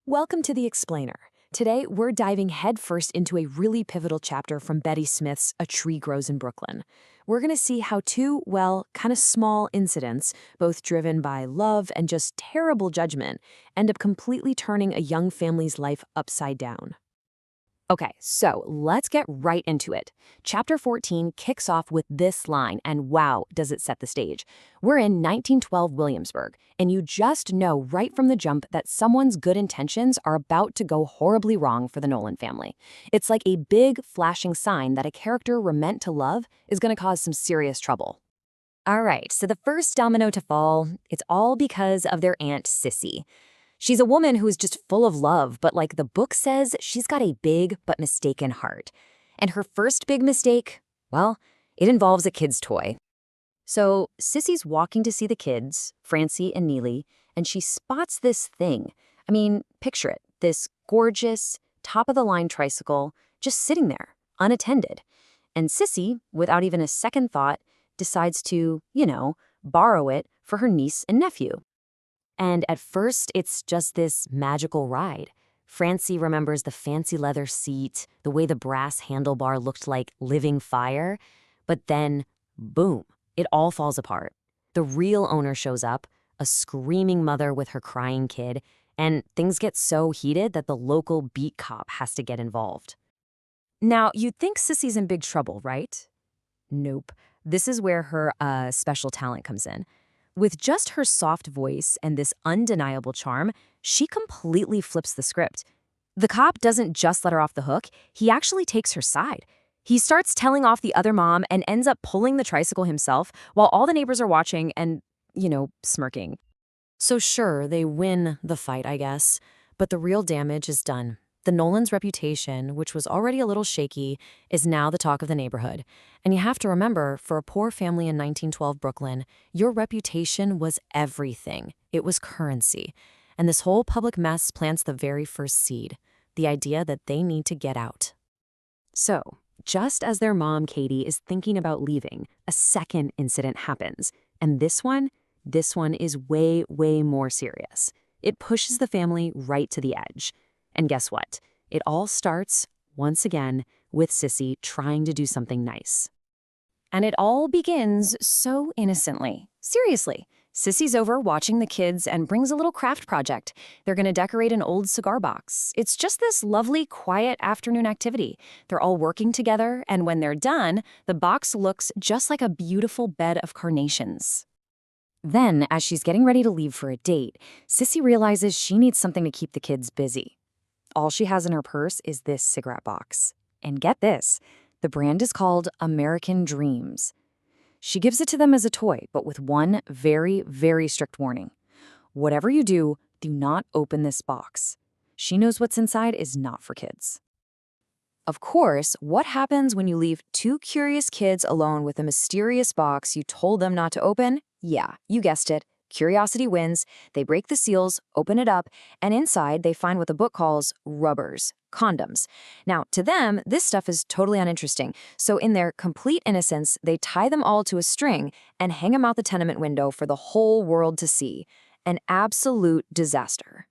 Welcome to The Explainer. Today, we're diving headfirst into a really pivotal chapter from Betty Smith's A Tree Grows in Brooklyn. We're going to see how two, kind of small incidents, both driven by love and just terrible judgment, end up completely turning a young family's life upside down. Okay, so let's get right into it. Chapter 14 kicks off with this line, and wow, does it set the stage. We're in 1912 Williamsburg, and you just know right from the jump that someone's good intentions are about to go horribly wrong for the Nolan family. It's like a big, flashing sign that a character we're meant to love is going to cause some serious trouble. All right, so the first domino to fall, it's all because of their Aunt Sissy. She's a woman who is just full of love, but like the book says, she's got a big but mistaken heart. And her first big mistake, well, it involves a kid's toy. So Sissy's walking to see the kids, Francie and Neeley, and she spots this thing. I mean, picture it, this gorgeous, top-of-the-line tricycle just sitting there, unattended. And Sissy, without even a second thought, decides to, borrow it for her niece and nephew. And at first, it's just this magical ride. Francie remembers the fancy leather seat, the way the brass handlebar looked like living fire. But then, boom, it all falls apart. The real owner shows up, a screaming mother with her crying kid, and things get so heated that the local beat cop has to get involved. Now, you'd think Sissy's in big trouble, right? Nope. This is where her special talent comes in. With just her soft voice and this undeniable charm, she completely flips the script. The cop doesn't just let her off the hook, he actually takes her side. He starts telling off the other mom and ends up pulling the tricycle himself while all the neighbors are watching and, smirking. So sure, they win the fight, I guess, but the real damage is done. The Nolan's reputation, which was already a little shaky, is now the talk of the neighborhood. And you have to remember, for a poor family in 1912 Brooklyn, your reputation was everything. It was currency. And this whole public mess plants the very first seed, the idea that they need to get out. So, just as their mom, Katie, is thinking about leaving, a second incident happens. And this one is way, way more serious. It pushes the family right to the edge. And guess what? It all starts, once again, with Sissy trying to do something nice. And it all begins so innocently. Seriously, Sissy's over watching the kids and brings a little craft project. They're going to decorate an old cigar box. It's just this lovely, quiet afternoon activity. They're all working together, and when they're done, the box looks just like a beautiful bed of carnations. Then, as she's getting ready to leave for a date, Sissy realizes she needs something to keep the kids busy. All she has in her purse is this cigarette box. And get this, the brand is called American Dreams. She gives it to them as a toy, but with one very, very strict warning. Whatever you do not open this box. She knows what's inside is not for kids. Of course, what happens when you leave two curious kids alone with a mysterious box you told them not to open? Yeah, you guessed it. Curiosity wins. They break the seals, open it up, and inside they find what the book calls rubbers, condoms. Now, to them, this stuff is totally uninteresting. So in their complete innocence, they tie them all to a string and hang them out the tenement window for the whole world to see. An absolute disaster.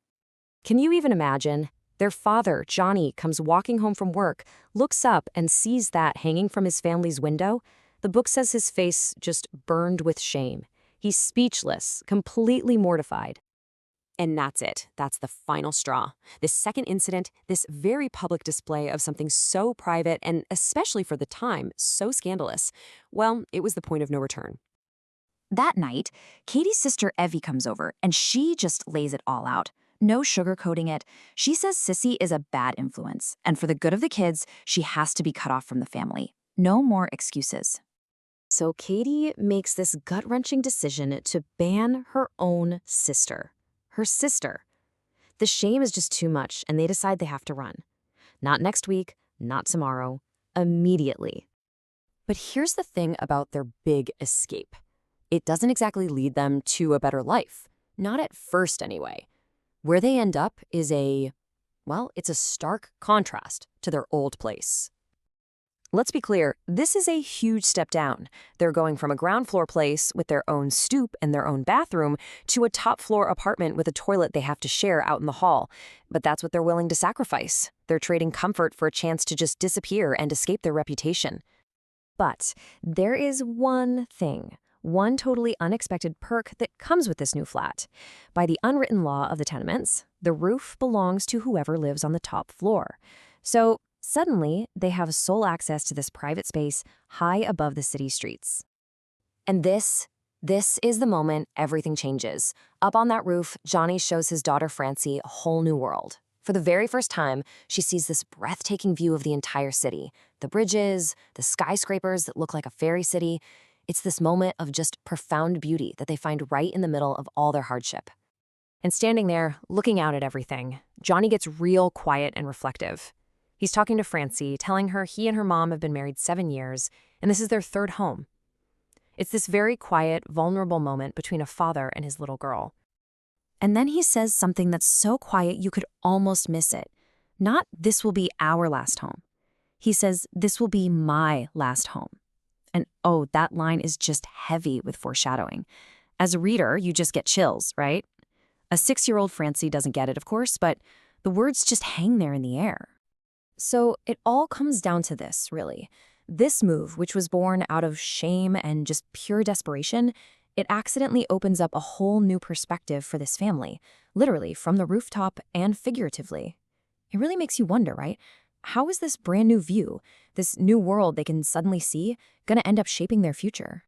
Can you even imagine? Their father, Johnny, comes walking home from work, looks up and sees that hanging from his family's window. The book says his face just burned with shame. He's speechless, completely mortified. And that's it. That's the final straw. This second incident, this very public display of something so private and, especially for the time, so scandalous, well, it was the point of no return. That night, Katie's sister Evie comes over, and she just lays it all out. No sugarcoating it. She says Sissy is a bad influence, and for the good of the kids, she has to be cut off from the family. No more excuses. So Katie makes this gut-wrenching decision to ban her own sister. Her sister. The shame is just too much, and they decide they have to run. Not next week, not tomorrow, immediately. But here's the thing about their big escape. It doesn't exactly lead them to a better life. Not at first, anyway. Where they end up is it's a stark contrast to their old place. Let's be clear, this is a huge step down. They're going from a ground floor place with their own stoop and their own bathroom to a top floor apartment with a toilet they have to share out in the hall. But that's what they're willing to sacrifice. They're trading comfort for a chance to just disappear and escape their reputation. But there is one thing, one totally unexpected perk that comes with this new flat. By the unwritten law of the tenements, the roof belongs to whoever lives on the top floor. So suddenly, they have sole access to this private space high above the city streets. And this is the moment everything changes. Up on that roof, Johnny shows his daughter Francie a whole new world. For the very first time, she sees this breathtaking view of the entire city. The bridges, the skyscrapers that look like a fairy city. It's this moment of just profound beauty that they find right in the middle of all their hardship. And standing there, looking out at everything, Johnny gets real quiet and reflective. He's talking to Francie, telling her he and her mom have been married 7 years, and this is their third home. It's this very quiet, vulnerable moment between a father and his little girl. And then he says something that's so quiet you could almost miss it. Not, "This will be our last home." He says, "This will be my last home." And oh, that line is just heavy with foreshadowing. As a reader, you just get chills, right? A 6-year-old Francie doesn't get it, of course, but the words just hang there in the air. So it all comes down to this, really. This move, which was born out of shame and just pure desperation, it accidentally opens up a whole new perspective for this family, literally from the rooftop and figuratively. It really makes you wonder, right? How is this brand new view, this new world they can suddenly see, going to end up shaping their future?